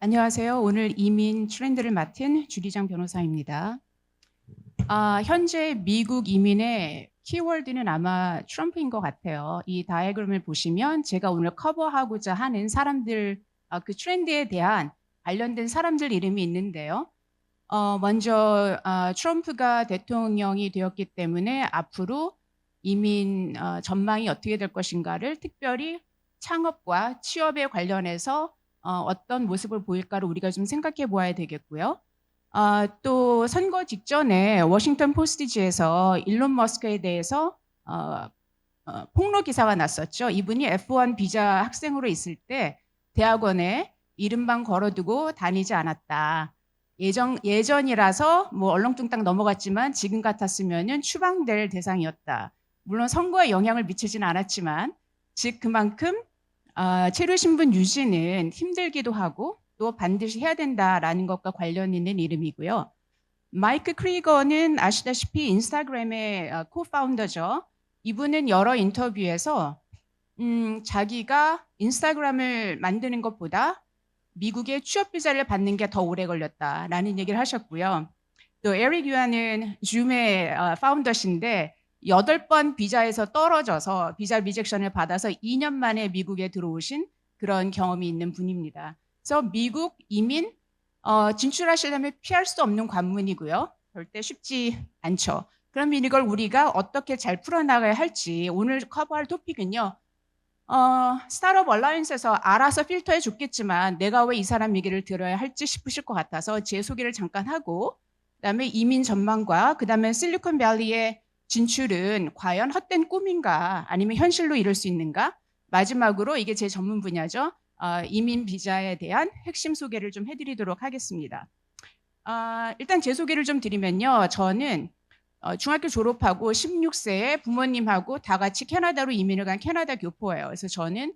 안녕하세요. 오늘 이민 트렌드를 맡은 주리장 변호사입니다. 현재 미국 이민의 키워드는 아마 트럼프인 것 같아요. 이 다이어그램을 보시면 제가 오늘 커버하고자 하는 사람들, 그 트렌드에 대한 관련된 사람들 이름이 있는데요. 먼저 트럼프가 대통령이 되었기 때문에 앞으로 이민 전망이 어떻게 될 것인가를 특별히 창업과 취업에 관련해서 어떤 모습을 보일까를 우리가 좀 생각해 보아야 되겠고요. 또 선거 직전에 워싱턴 포스트지에서 일론 머스크에 대해서 폭로 기사가 났었죠. 이분이 F1 비자 학생으로 있을 때 대학원에 이름만 걸어두고 다니지 않았다. 예전이라서 뭐 얼렁뚱땅 넘어갔지만 지금 같았으면은 추방될 대상이었다. 물론 선거에 영향을 미치지는 않았지만, 즉 그만큼 체류 신분 유지는 힘들기도 하고 또 반드시 해야 된다라는 것과 관련 있는 이름이고요. 마이크 크리거는 아시다시피 인스타그램의 코파운더죠. 이분은 여러 인터뷰에서 자기가 인스타그램을 만드는 것보다 미국의 취업 비자를 받는 게 더 오래 걸렸다라는 얘기를 하셨고요. 또 에릭 유아는 줌의 파운더신데 8번 비자에서 떨어져서 비자 리젝션을 받아서 2년 만에 미국에 들어오신 그런 경험이 있는 분입니다. 그래서 미국 이민 진출하시려면 피할 수 없는 관문이고요. 절대 쉽지 않죠. 그럼 이걸 우리가 어떻게 잘 풀어나가야 할지 오늘 커버할 토픽은요. 스타트업 얼라이언스에서 알아서 필터해 줬겠지만 내가 왜 이 사람 얘기를 들어야 할지 싶으실 것 같아서 제 소개를 잠깐 하고 그다음에 이민 전망과 그다음에 실리콘밸리의 진출은 과연 헛된 꿈인가 아니면 현실로 이룰 수 있는가 마지막으로 이게 제 전문 분야죠. 이민 비자에 대한 핵심 소개를 좀 해드리도록 하겠습니다. 일단 제 소개를 좀 드리면요. 저는 중학교 졸업하고 16세에 부모님하고 다 같이 캐나다로 이민을 간 캐나다 교포예요. 그래서 저는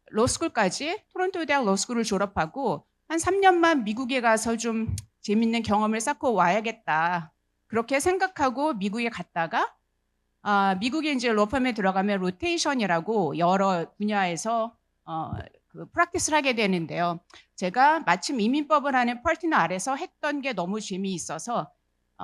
로스쿨까지 토론토 대학 로스쿨을 졸업하고 한 3년만 미국에 가서 좀 재밌는 경험을 쌓고 와야겠다. 그렇게 생각하고 미국에 갔다가 미국에 이제 로펌에 들어가면 로테이션이라고 여러 분야에서 그 프랙티스를 하게 되는데요. 제가 마침 이민법을 하는 파트너 아래서 했던 게 너무 재미있어서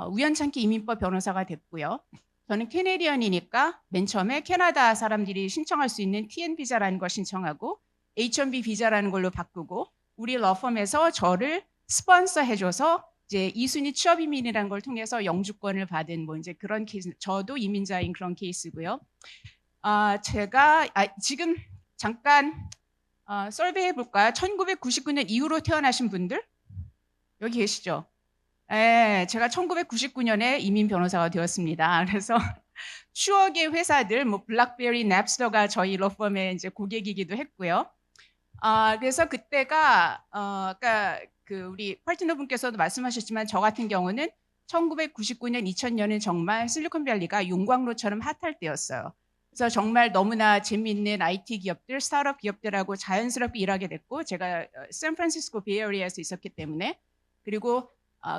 우연찮게 이민법 변호사가 됐고요. 저는 캐네디언이니까 맨 처음에 캐나다 사람들이 신청할 수 있는 TN 비자라는 걸 신청하고 H1B 비자라는 걸로 바꾸고 우리 러펌에서 저를 스폰서 해줘서 이제 2순위 취업 이민이라는 걸 통해서 영주권을 받은 뭐 이제 그런 케이스, 저도 이민자인 그런 케이스고요. 제가 지금 잠깐 설베이 해볼까요? 1999년 이후로 태어나신 분들 여기 계시죠? 네, 제가 1999년에 이민 변호사가 되었습니다. 그래서 추억의 회사들, 뭐 블랙베리, 냅스터가 저희 러펌의 이제 고객이기도 했고요. 그래서 그때가 그러니까 그 우리 파트너분께서도 말씀하셨지만 저 같은 경우는 1999년, 2000년은 정말 실리콘밸리가 용광로처럼 핫할 때였어요. 그래서 정말 너무나 재미있는 IT 기업들, 스타트업 기업들하고 자연스럽게 일하게 됐고 제가 샌프란시스코 베이에리아에서 있었기 때문에 그리고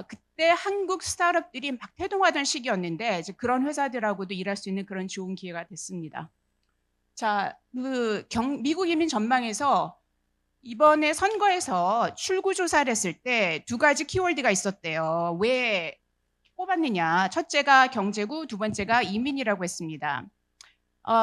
그때 한국 스타트업들이 막 태동하던 시기였는데 이제 그런 회사들하고도 일할 수 있는 그런 좋은 기회가 됐습니다. 자, 미국 이민 전망에서 이번에 선거에서 출구 조사를 했을 때 두 가지 키워드가 있었대요. 왜 뽑았느냐? 첫째가 경제고 두 번째가 이민이라고 했습니다.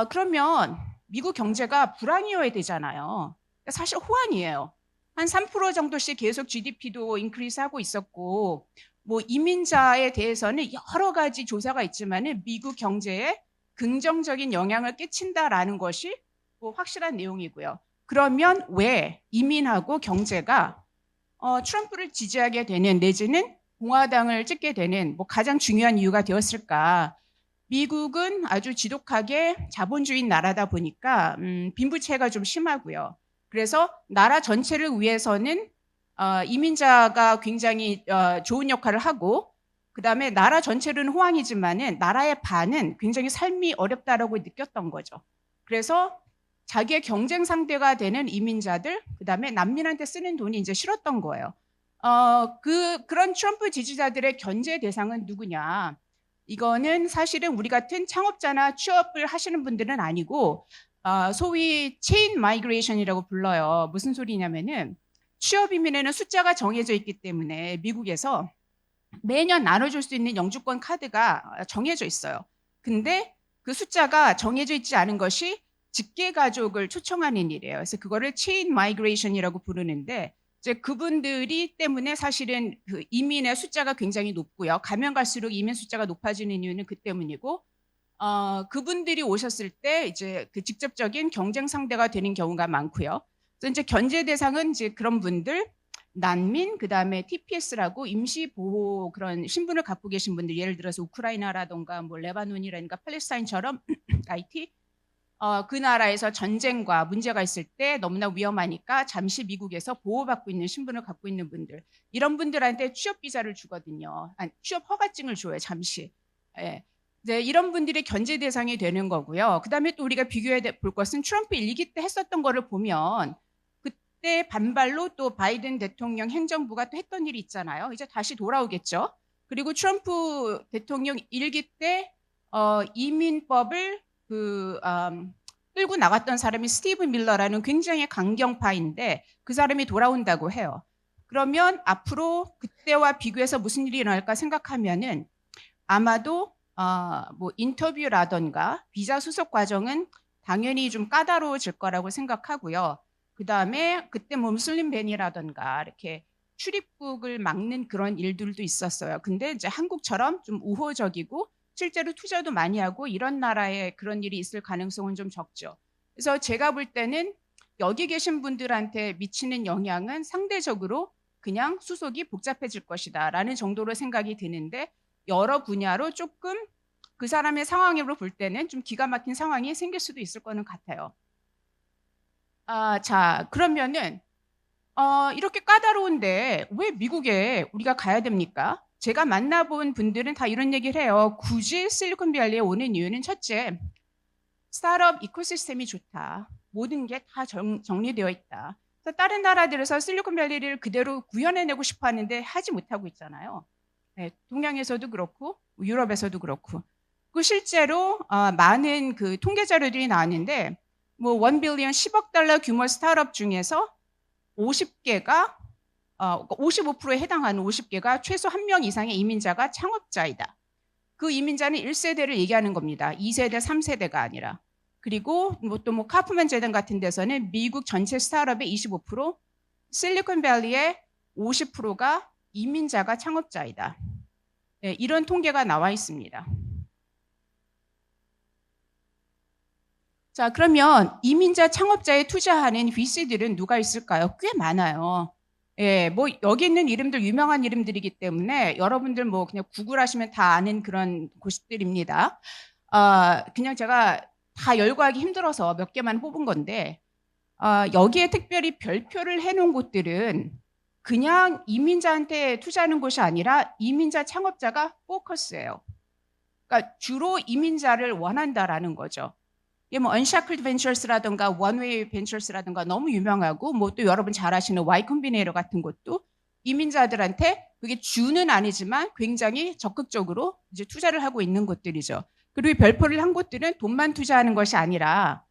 그러면 미국 경제가 불황이어야 되잖아요. 사실 호황이에요. 한 3% 정도씩 계속 GDP도 인크리스하고 있었고 뭐 이민자에 대해서는 여러 가지 조사가 있지만은 미국 경제에 긍정적인 영향을 끼친다라는 것이 뭐 확실한 내용이고요. 그러면 왜 이민하고 경제가 트럼프를 지지하게 되는 내지는 공화당을 찍게 되는 뭐 가장 중요한 이유가 되었을까? 미국은 아주 지독하게 자본주의 나라다 보니까 빈부채가 좀 심하고요. 그래서 나라 전체를 위해서는 이민자가 굉장히 좋은 역할을 하고 그다음에 나라 전체는 호황이지만은 나라의 반은 굉장히 삶이 어렵다라고 느꼈던 거죠. 그래서 자기의 경쟁 상대가 되는 이민자들, 그다음에 난민한테 쓰는 돈이 이제 싫었던 거예요. 그런 트럼프 지지자들의 견제 대상은 누구냐? 이거는 사실은 우리 같은 창업자나 취업을 하시는 분들은 아니고 소위 체인 마이그레이션이라고 불러요. 무슨 소리냐면은 취업 이민에는 숫자가 정해져 있기 때문에 미국에서 매년 나눠줄 수 있는 영주권 카드가 정해져 있어요. 근데 그 숫자가 정해져 있지 않은 것이 직계 가족을 초청하는 일이에요. 그래서 그거를 체인 마이그레이션이라고 부르는데 이제 그분들이 때문에 사실은 그 이민의 숫자가 굉장히 높고요. 가면 갈수록 이민 숫자가 높아지는 이유는 그 때문이고 그분들이 오셨을 때 이제 그 직접적인 경쟁 상대가 되는 경우가 많고요. 그래서 이제 견제 대상은 이제 그런 분들, 난민, 그 다음에 TPS라고 임시보호 그런 신분을 갖고 계신 분들, 예를 들어서 우크라이나라던가 뭐 레바논이라든가 팔레스타인처럼 IT, 그 나라에서 전쟁과 문제가 있을 때 너무나 위험하니까 잠시 미국에서 보호받고 있는 신분을 갖고 있는 분들, 이런 분들한테 취업 비자를 주거든요. 아니, 취업 허가증을 줘요, 잠시. 예. 이제 이런 분들이 견제 대상이 되는 거고요. 그 다음에 또 우리가 비교해 볼 것은 트럼프 1기 때 했었던 거를 보면 그때 반발로 또 바이든 대통령 행정부가 또 했던 일이 있잖아요. 이제 다시 돌아오겠죠. 그리고 트럼프 대통령 1기 때 이민법을 끌고 나갔던 사람이 스티브 밀러라는 굉장히 강경파인데 그 사람이 돌아온다고 해요. 그러면 앞으로 그때와 비교해서 무슨 일이 일어날까 생각하면은 아마도 뭐 인터뷰라던가 비자 수속 과정은 당연히 좀 까다로워질 거라고 생각하고요. 그 다음에 그때 뭐 무슬림 밴이라던가 이렇게 출입국을 막는 그런 일들도 있었어요. 근데 이제 한국처럼 좀 우호적이고 실제로 투자도 많이 하고 이런 나라에 그런 일이 있을 가능성은 좀 적죠. 그래서 제가 볼 때는 여기 계신 분들한테 미치는 영향은 상대적으로 그냥 수속이 복잡해질 것이다 라는 정도로 생각이 드는데 여러 분야로 조금 그 사람의 상황으로 볼 때는 좀 기가 막힌 상황이 생길 수도 있을 거는 같아요. 자, 그러면은 이렇게 까다로운데 왜 미국에 우리가 가야 됩니까? 제가 만나본 분들은 다 이런 얘기를 해요. 굳이 실리콘밸리에 오는 이유는 첫째, 스타트업 이코시스템이 좋다. 모든 게 다 정리되어 있다. 그래서 다른 나라들에서 실리콘밸리를 그대로 구현해내고 싶어 하는데 하지 못하고 있잖아요. 네, 동양에서도 그렇고 유럽에서도 그렇고. 그 실제로 많은 그 통계 자료들이 나왔는데 뭐 1빌리언 10억 달러 규모 스타트업 중에서 50개가 55%에 해당하는 50개가 최소 1명 이상의 이민자가 창업자이다. 그 이민자는 1세대를 얘기하는 겁니다. 2세대, 3세대가 아니라. 그리고 또 뭐 카프만 재단 같은 데서는 미국 전체 스타트업의 25%, 실리콘밸리의 50%가 이민자가 창업자이다. 네, 이런 통계가 나와 있습니다. 자, 그러면 이민자 창업자에 투자하는 VC들은 누가 있을까요? 꽤 많아요. 예, 뭐 여기 있는 이름들 유명한 이름들이기 때문에 여러분들 뭐 그냥 구글하시면 다 아는 그런 곳들입니다. 그냥 제가 다 열거하기 힘들어서 몇 개만 뽑은 건데 여기에 특별히 별표를 해놓은 곳들은 그냥 이민자한테 투자하는 곳이 아니라 이민자 창업자가 포커스예요. 그러니까 주로 이민자를 원한다라는 거죠. 이게 뭐 Unshackled Ventures라든가 One-Way Ventures라든가 너무 유명하고 뭐 또 여러분 잘 아시는 Y 콤비네이터 같은 것도 이민자들한테 그게 주는 아니지만 굉장히 적극적으로 이제 투자를 하고 있는 곳들이죠. 그리고 별표를 한 곳들은 돈만 투자하는 것이 아니라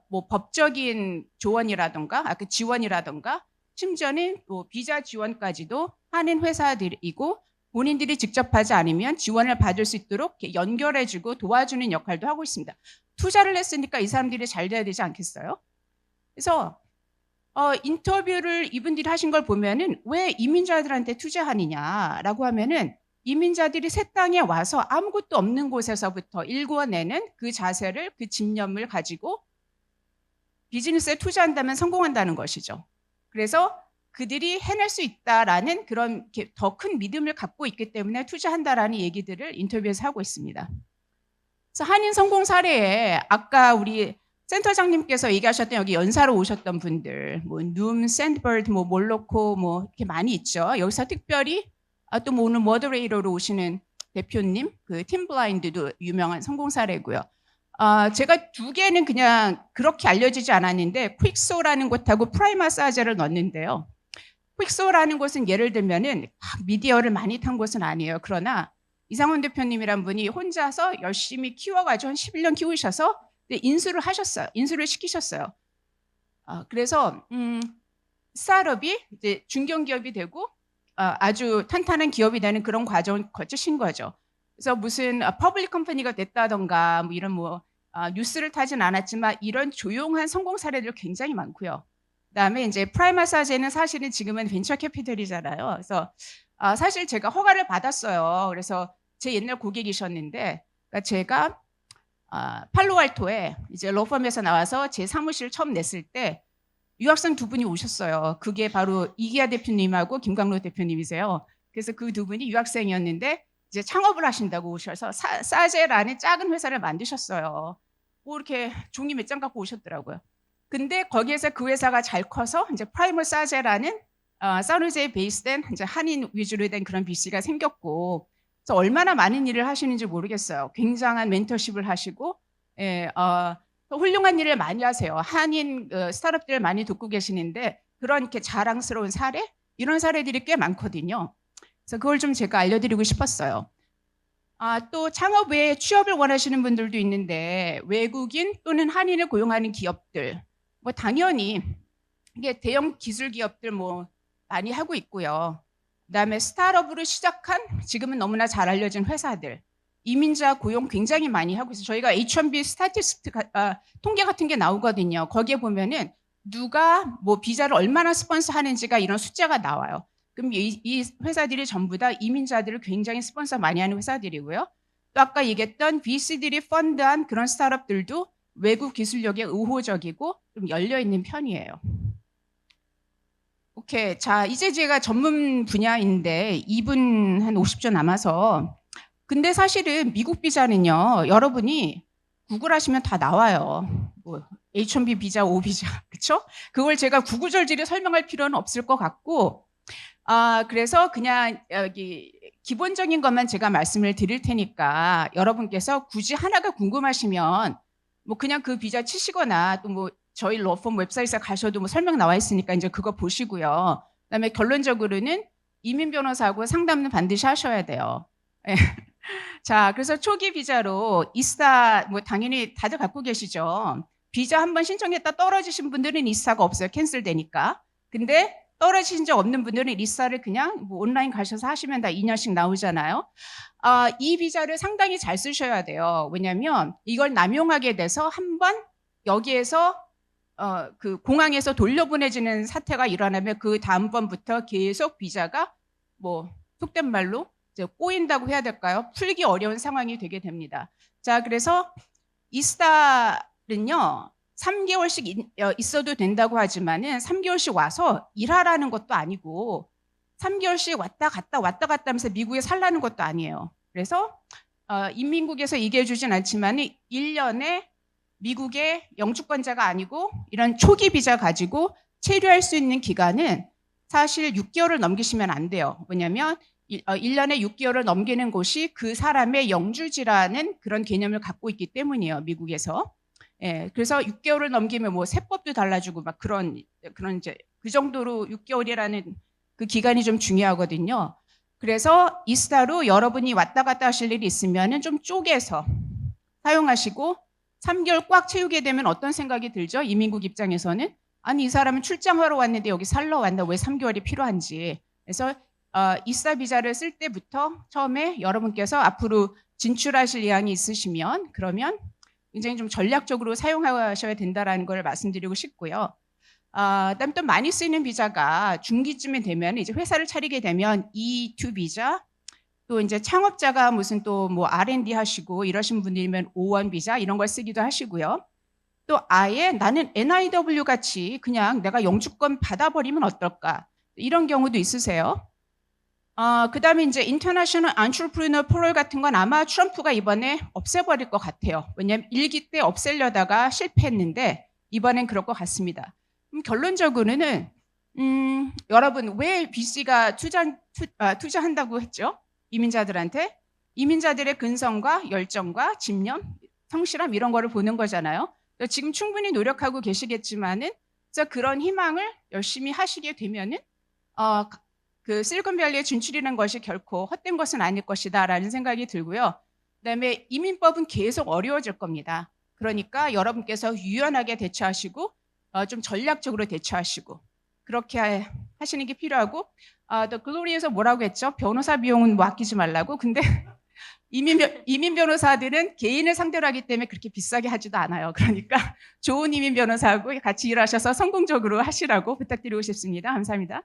뭐 법적인 조언이라든가 그 지원이라든가 심지어는 또 비자 지원까지도 하는 회사들이고 본인들이 직접 하지 않으면 지원을 받을 수 있도록 연결해주고 도와주는 역할도 하고 있습니다. 투자를 했으니까 이 사람들이 잘 돼야 되지 않겠어요? 그래서 인터뷰를 이분들이 하신 걸 보면은 왜 이민자들한테 투자하느냐라고 하면은 이민자들이 새 땅에 와서 아무것도 없는 곳에서부터 일궈내는 그 자세를, 그 집념을 가지고 비즈니스에 투자한다면 성공한다는 것이죠. 그래서 그들이 해낼 수 있다라는 그런 더 큰 믿음을 갖고 있기 때문에 투자한다라는 얘기들을 인터뷰에서 하고 있습니다. 그래서 한인 성공 사례에 아까 우리 센터장님께서 얘기하셨던 여기 연사로 오셨던 분들, 뭐 눔, 샌드버드, 뭐 몰로코, 뭐 이렇게 많이 있죠. 여기서 특별히 또 뭐 오늘 모더레이터로 오시는 대표님, 그 팀 블라인드도 유명한 성공 사례고요. 제가 두 개는 그냥 그렇게 알려지지 않았는데 퀵소라는 곳하고 프라이마사제를 넣었는데요. 퀵소라는 곳은 예를 들면은 미디어를 많이 탄 곳은 아니에요. 그러나 이상원 대표님이란 분이 혼자서 열심히 키워가지고 한 11년 키우셔서 인수를 하셨어요. 인수를 시키셨어요. 그래서 스타트업이 이제 중견기업이 되고 아주 탄탄한 기업이 되는 그런 과정을 거치신 거죠. 그래서 무슨 퍼블릭 컴퍼니가 됐다던가 뭐 이런 뉴스를 타진 않았지만 이런 조용한 성공 사례들 굉장히 많고요. 그다음에 이제 프라이마사제는 사실은 지금은 벤처 캐피털이잖아요. 그래서 사실 제가 허가를 받았어요. 그래서 제 옛날 고객이셨는데 그러니까 제가 팔로알토에 이제 로펌에서 나와서 제 사무실 처음 냈을 때 유학생 두 분이 오셨어요. 그게 바로 이기아 대표님하고 김광로 대표님이세요. 그래서 그 두 분이 유학생이었는데 이제 창업을 하신다고 오셔서 사제라는 작은 회사를 만드셨어요. 뭐 이렇게 종이 몇 장 갖고 오셨더라고요. 근데 거기에서 그 회사가 잘 커서 이제 프라이머 사제라는 사우디에 베이스된 이제 한인 위주로 된 그런 BC가 생겼고, 그래서 얼마나 많은 일을 하시는지 모르겠어요. 굉장한 멘토십을 하시고, 예, 훌륭한 일을 많이 하세요. 한인 스타트업들을 많이 돕고 계시는데 그런 이렇게 자랑스러운 사례 이런 사례들이 꽤 많거든요. 그래서 그걸 좀 제가 알려드리고 싶었어요. 또 창업 외에 취업을 원하시는 분들도 있는데 외국인 또는 한인을 고용하는 기업들 뭐 당연히 이게 대형 기술 기업들 뭐 많이 하고 있고요. 그다음에 스타트업으로 시작한 지금은 너무나 잘 알려진 회사들 이민자 고용 굉장히 많이 하고 있어요. 저희가 H1B 스타티스틱 통계 같은 게 나오거든요. 거기에 보면은 누가 뭐 비자를 얼마나 스폰서 하는지가 이런 숫자가 나와요. 그럼 이 회사들이 전부 다 이민자들을 굉장히 스폰서 많이 하는 회사들이고요. 또 아까 얘기했던 VC들이 펀드한 그런 스타트업들도 외국 기술력에 우호적이고 좀 열려 있는 편이에요. 오케이. 자, 이제 제가 전문 분야인데 2분 한 50초 남아서 근데 사실은 미국 비자는요, 여러분이 구글하시면 다 나와요. 뭐 H1B 비자, O 비자, 그렇죠? 그걸 제가 구구절절히 설명할 필요는 없을 것 같고, 그래서 그냥 여기 기본적인 것만 제가 말씀을 드릴 테니까 여러분께서 굳이 하나가 궁금하시면 뭐 그냥 그 비자 치시거나 또 뭐 저희 로펌 웹사이트에 가셔도 뭐 설명 나와 있으니까 이제 그거 보시고요. 그다음에 결론적으로는 이민 변호사하고 상담은 반드시 하셔야 돼요. 예. 자, 그래서 초기 비자로 이스타 뭐 당연히 다들 갖고 계시죠. 비자 한번 신청했다 떨어지신 분들은 이스타가 없어요. 캔슬되니까. 근데 떨어지신 적 없는 분들은 이스타를 그냥 뭐 온라인 가셔서 하시면 다 2년씩 나오잖아요. 이 비자를 상당히 잘 쓰셔야 돼요. 왜냐하면 이걸 남용하게 돼서 한번 여기에서 그 공항에서 돌려보내지는 사태가 일어나면 그 다음번부터 계속 비자가 뭐 속된 말로 이제 꼬인다고 해야 될까요? 풀기 어려운 상황이 되게 됩니다. 자, 그래서 이스타는요 3개월씩 있어도 된다고 하지만은 3개월씩 와서 일하라는 것도 아니고 3개월씩 왔다 갔다 하면서 미국에 살라는 것도 아니에요. 그래서 인민국에서 얘기해 주진 않지만 1년에 미국의 영주권자가 아니고 이런 초기 비자 가지고 체류할 수 있는 기간은 사실 6개월을 넘기시면 안 돼요. 왜냐하면 1년에 6개월을 넘기는 곳이 그 사람의 영주지라는 그런 개념을 갖고 있기 때문이에요. 미국에서. 예, 그래서 6개월을 넘기면 뭐 세법도 달라지고 막 그런 이제 그 정도로 6개월이라는 그 기간이 좀 중요하거든요. 그래서 이스타로 여러분이 왔다 갔다 하실 일이 있으면은 좀 쪼개서 사용하시고 3개월 꽉 채우게 되면 어떤 생각이 들죠? 이민국 입장에서는 아니 이 사람은 출장하러 왔는데 여기 살러 왔나 왜 3개월이 필요한지. 그래서 이스타 비자를 쓸 때부터 처음에 여러분께서 앞으로 진출하실 의향이 있으시면 그러면 굉장히 좀 전략적으로 사용하셔야 된다라는 걸 말씀드리고 싶고요. 그다음 또 많이 쓰이는 비자가 중기쯤에 되면 이제 회사를 차리게 되면 E2 비자, 또 이제 창업자가 무슨 또 뭐 R&D 하시고 이러신 분들이면 O1 비자 이런 걸 쓰기도 하시고요. 또 아예 나는 NIW 같이 그냥 내가 영주권 받아버리면 어떨까 이런 경우도 있으세요. 그다음에 이제 인터내셔널 안트레프리너 프롤 같은 건 아마 트럼프가 이번에 없애버릴 것 같아요. 왜냐하면 1기 때 없애려다가 실패했는데 이번엔 그럴 것 같습니다. 결론적으로는 여러분 왜 BC가 투자한다고 했죠? 이민자들한테 이민자들의 근성과 열정과 집념, 성실함 이런 거를 보는 거잖아요. 지금 충분히 노력하고 계시겠지만은 그런 희망을 열심히 하시게 되면은 그 실리콘밸리에 진출이라는 것이 결코 헛된 것은 아닐 것이다라는 생각이 들고요. 그다음에 이민법은 계속 어려워질 겁니다. 그러니까 여러분께서 유연하게 대처하시고 좀 전략적으로 대처하시고 그렇게 하시는 게 필요하고, 또 글로리에서 뭐라고 했죠? 변호사 비용은 뭐 아끼지 말라고. 근데 이민 변호사들은 개인을 상대로 하기 때문에 그렇게 비싸게 하지도 않아요. 그러니까 좋은 이민 변호사하고 같이 일하셔서 성공적으로 하시라고 부탁드리고 싶습니다. 감사합니다.